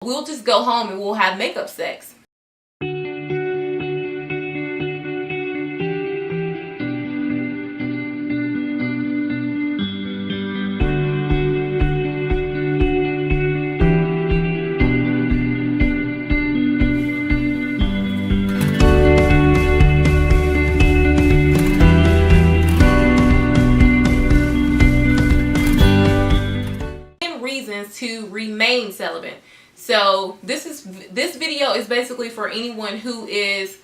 we'll just go home and we'll have makeup sex. Reasons to remain celibate. So this video is basically for anyone who is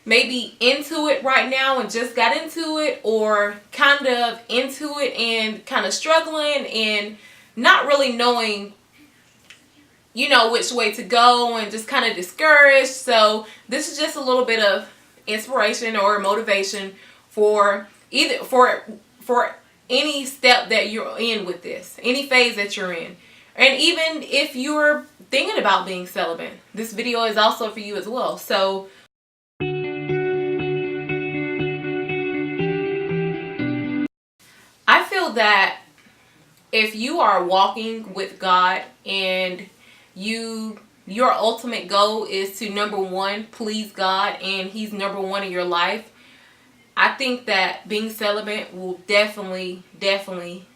maybe into it right now and just got into it, or kind of into it and kind of struggling and not really knowing, you know, which way to go and just kind of discouraged. So this is just a little bit of inspiration or motivation for either for any step that you're in with this, any phase that you're in. And even if you're thinking about being celibate, this video is also for you as well. So I feel that if you are walking with God and your ultimate goal is to, number one, please God, and He's number one in your life, I think that being celibate will definitely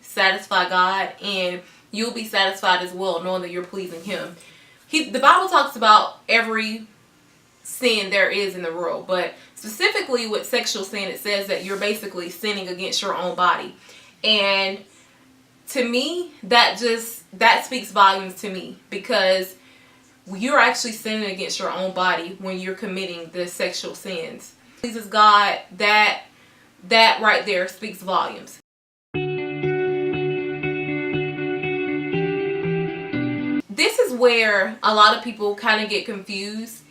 satisfy God, and you'll be satisfied as well, knowing that you're pleasing Him. The Bible talks about every sin there is in the world, but specifically with sexual sin, it says that you're basically sinning against your own body. And to me, that speaks volumes to me, because you're actually sinning against your own body when you're committing the sexual sins. Pleases God, that right there speaks volumes. This is where a lot of people kind of get confused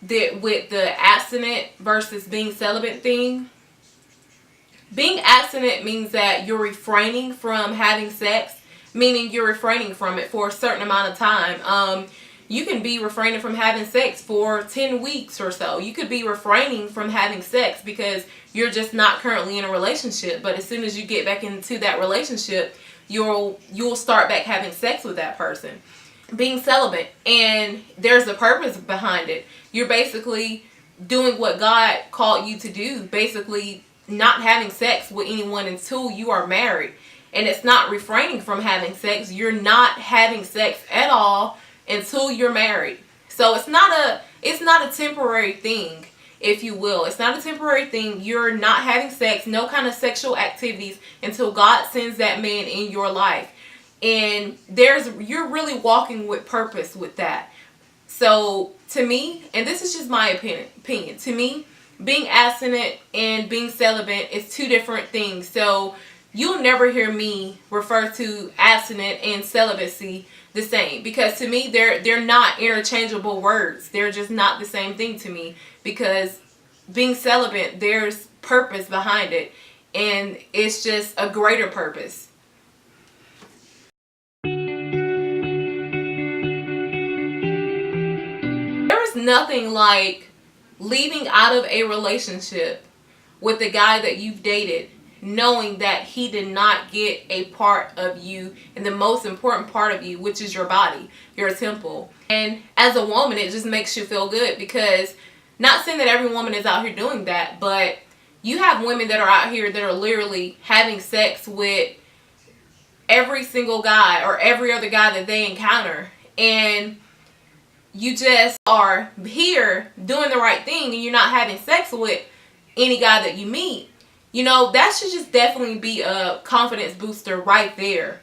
with the abstinent versus being celibate thing. Being abstinent means that you're refraining from having sex, meaning you're refraining from it for a certain amount of time. You can be refraining from having sex for 10 weeks or so. You could be refraining from having sex because you're just not currently in a relationship. But as soon as you get back into that relationship, you'll start back having sex with that person. Being celibate, and there's a purpose behind it. You're basically doing what God called you to do. Basically not having sex with anyone until you are married. And it's not refraining from having sex. You're not having sex at all until you're married. So it's not a temporary thing, if you will. It's not a temporary thing. You're not having sex, no kind of sexual activities, until God sends that man in your life. And you're really walking with purpose with that. So to me, and this is just my opinion, to me, being abstinent and being celibate is two different things. So you'll never hear me refer to abstinent and celibacy the same, because to me they're not interchangeable words. They're just not the same thing to me, because being celibate, there's purpose behind it, and it's just a greater purpose. There's nothing like leaving out of a relationship with the guy that you've dated, knowing that he did not get a part of you, and the most important part of you, which is your body, your temple. And as a woman, it just makes you feel good, because, not saying that every woman is out here doing that, but you have women that are out here that are literally having sex with every single guy or every other guy that they encounter, and you just are here doing the right thing and you're not having sex with any guy that you meet. You know, that should just definitely be a confidence booster right there.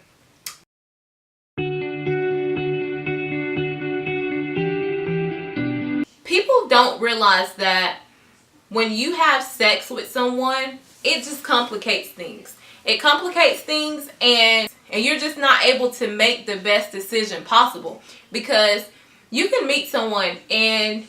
People don't realize that when you have sex with someone, it just complicates things. It complicates things, and you're just not able to make the best decision possible, because you can meet someone and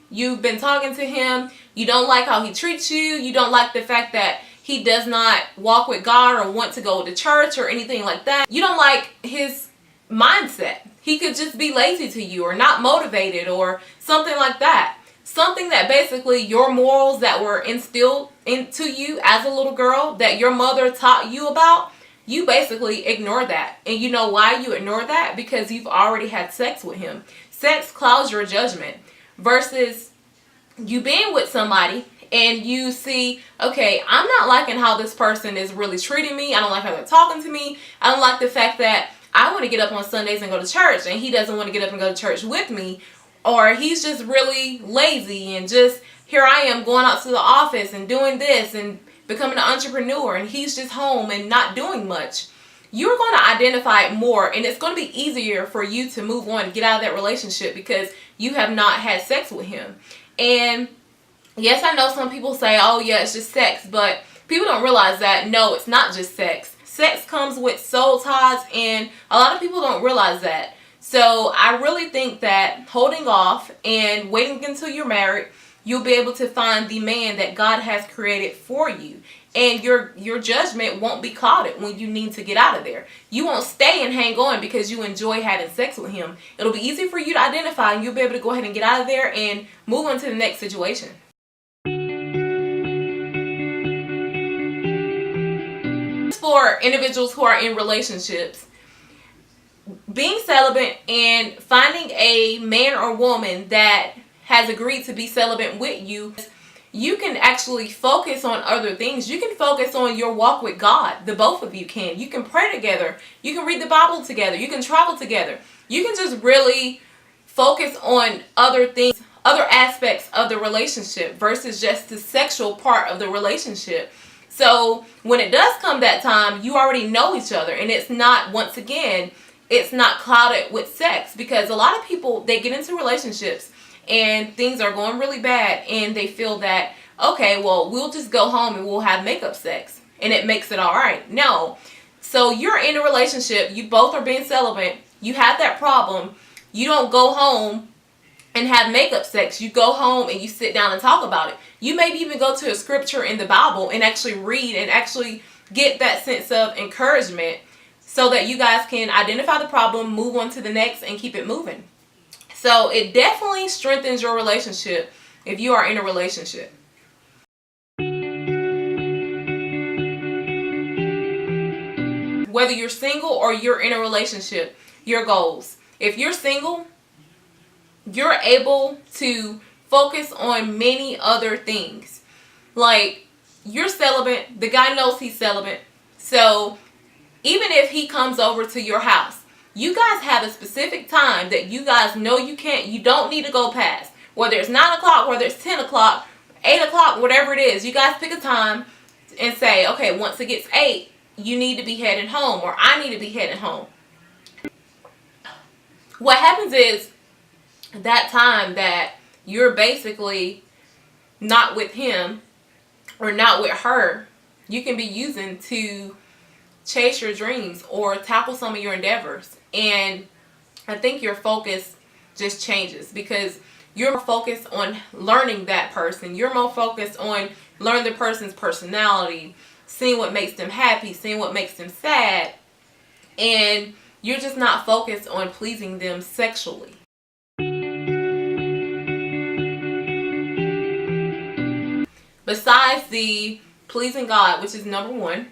you've been talking to him, you don't like how he treats you, you don't like the fact that he does not walk with God or want to go to church or anything like that. You don't like his mindset. He could just be lazy to you or not motivated or something like that. Something that basically your morals that were instilled into you as a little girl, that your mother taught you about, you basically ignore that. And you know why you ignore that? Because you've already had sex with him. Sex clouds your judgment versus you being with somebody and you see, okay, I'm not liking how this person is really treating me. I don't like how they're talking to me. I don't like the fact that I want to get up on Sundays and go to church and he doesn't want to get up and go to church with me. Or he's just really lazy and just, here I am going out to the office and doing this and becoming an entrepreneur, and he's just home and not doing much. You're going to identify it more, and it's going to be easier for you to move on and get out of that relationship because you have not had sex with him. And yes, I know some people say, oh yeah, it's just sex, but people don't realize that no, it's not just sex. Sex comes with soul ties, and a lot of people don't realize that. So I really think that holding off and waiting until you're married, you'll be able to find the man that God has created for you. And your judgment won't be clouded when you need to get out of there. You won't stay and hang on because you enjoy having sex with him. It'll be easy for you to identify, and you'll be able to go ahead and get out of there and move on to the next situation. For individuals who are in relationships, being celibate and finding a man or woman that has agreed to be celibate with you, you can actually focus on other things. You can focus on your walk with God. The both of you can. You can pray together. You can read the Bible together. You can travel together. You can just really focus on other things, other aspects of the relationship versus just the sexual part of the relationship. So when it does come that time, you already know each other, and it's not, once again, it's not clouded with sex, because a lot of people, they get into relationships and things are going really bad and they feel that, okay, well, we'll just go home and we'll have makeup sex and it makes it all right. No. So you're in a relationship, you both are being celibate, you have that problem, you don't go home and have makeup sex. You go home and you sit down and talk about it. You maybe even go to a scripture in the Bible and actually read and actually get that sense of encouragement so that you guys can identify the problem, move on to the next, and keep it moving. So it definitely strengthens your relationship if you are in a relationship. Whether you're single or you're in a relationship, your goals. If you're single, you're able to focus on many other things. Like, you're celibate, the guy knows he's celibate. So even if he comes over to your house, you guys have a specific time that you guys know you don't need to go past. Whether it's 9 o'clock, whether it's 10 o'clock, 8 o'clock, whatever it is, you guys pick a time and say, okay, once it gets 8, you need to be heading home, or I need to be heading home. What happens is, that time that you're basically not with him or not with her, you can be using to chase your dreams or tackle some of your endeavors. And I think your focus just changes because you're more focused on learning that person. You're more focused on learning the person's personality, seeing what makes them happy, seeing what makes them sad. And you're just not focused on pleasing them sexually. Besides the pleasing God, which is number 1,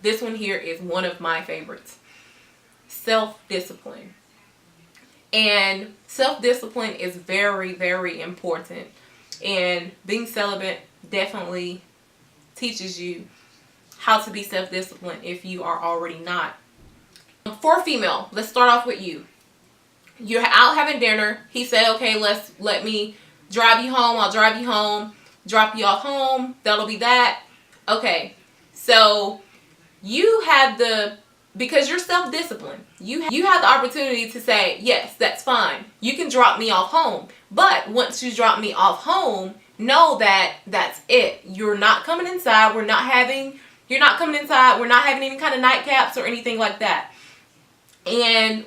this one here is one of my favorites. Self-discipline. And self-discipline is very, very important. And being celibate definitely teaches you how to be self-disciplined if you are already not. For a female, let's start off with you. You're out having dinner. He said, okay, let me drive you home. I'll drive you home. Drop you off home. That'll be that. Okay. So you have because you're self-disciplined, you have the opportunity to say, yes, that's fine. You can drop me off home. But once you drop me off home, know that that's it. You're not coming inside. We're not having any kind of nightcaps or anything like that. And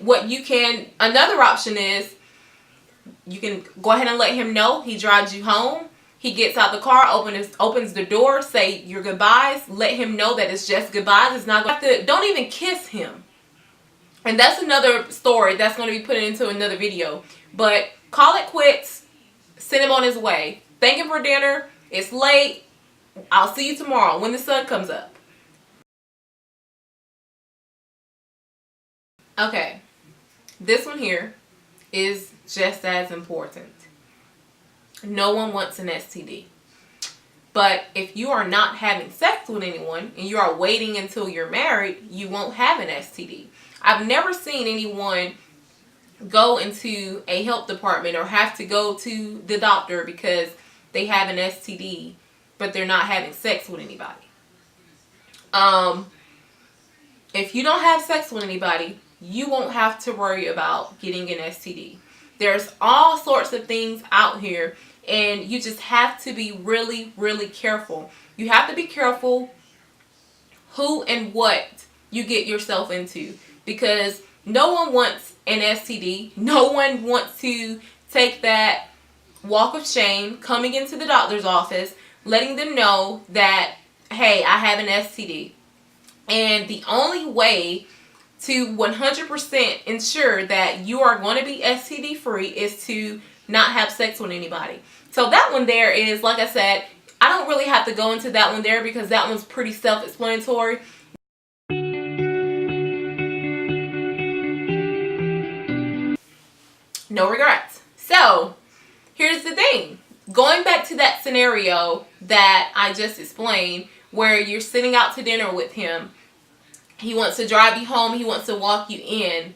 another option is you can go ahead and let him know. He drives you home. He gets out the car, opens the door, say your goodbyes. Let him know that it's just goodbyes. It's not going to, don't even kiss him. And that's another story that's going to be put into another video. But call it quits. Send him on his way. Thank him for dinner. It's late. I'll see you tomorrow when the sun comes up. Okay, this one here is just as important. No one wants an STD. But if you are not having sex with anyone and you are waiting until you're married, you won't have an STD. I've never seen anyone go into a health department or have to go to the doctor because they have an STD, but they're not having sex with anybody. If you don't have sex with anybody, you won't have to worry about getting an STD. There's all sorts of things out here, and you just have to be really, really careful. You have to be careful who and what you get yourself into, because no one wants an STD. No one wants to take that walk of shame coming into the doctor's office, letting them know that, hey, I have an STD. And the only way to 100% ensure that you are going to be STD free is to not have sex with anybody. So that one there is, like I said, I don't really have to go into that one there because that one's pretty self-explanatory. No regrets. So here's the thing. Going back to that scenario that I just explained, where you're sitting out to dinner with him, he wants to drive you home, he wants to walk you in.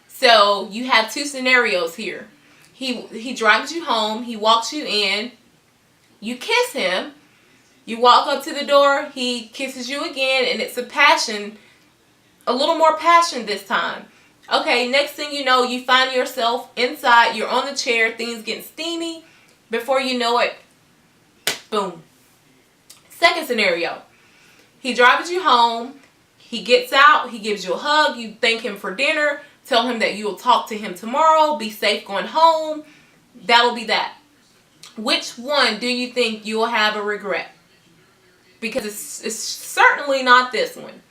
So you have two scenarios here. He drives you home, he walks you in, you kiss him, you walk up to the door, he kisses you again, and it's a little more passion this time. Okay, next thing you know, you find yourself inside, you're on the chair, things getting steamy. Before you know it, boom. Second scenario, he drives you home, he gets out, he gives you a hug, you thank him for dinner, tell him that you will talk to him tomorrow, be safe going home. That'll be that. Which one do you think you will have a regret? Because it's certainly not this one.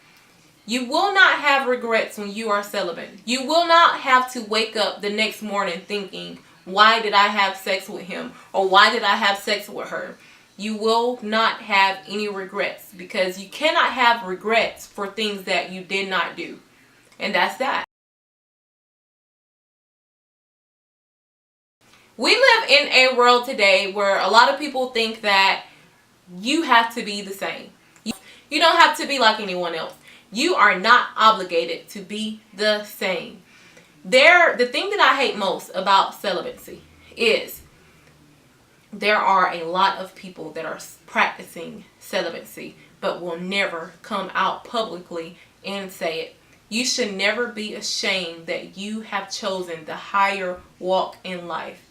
You will not have regrets when you are celibate. You will not have to wake up the next morning thinking, why did I have sex with him? Or why did I have sex with her? You will not have any regrets, because you cannot have regrets for things that you did not do. And that's that. We live in a world today where a lot of people think that you have to be the same. You don't have to be like anyone else. You are not obligated to be the same. The thing that I hate most about celibacy is there are a lot of people that are practicing celibacy but will never come out publicly and say it. You should never be ashamed that you have chosen the higher walk in life.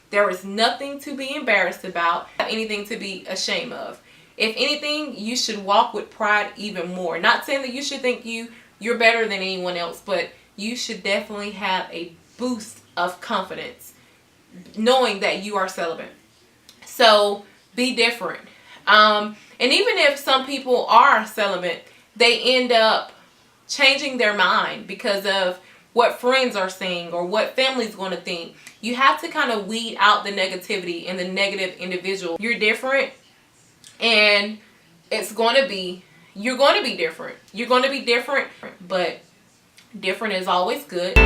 There is nothing to be embarrassed about, anything to be ashamed of. If anything, you should walk with pride even more. Not saying that you should think you're better than anyone else, but you should definitely have a boost of confidence knowing that you are celibate. So be different. And even if some people are celibate, they end up changing their mind because of what friends are saying or what family's going to think. You have to kind of weed out the negativity and the negative individual. You're different, and you're going to be different. You're going to be different, but different is always good.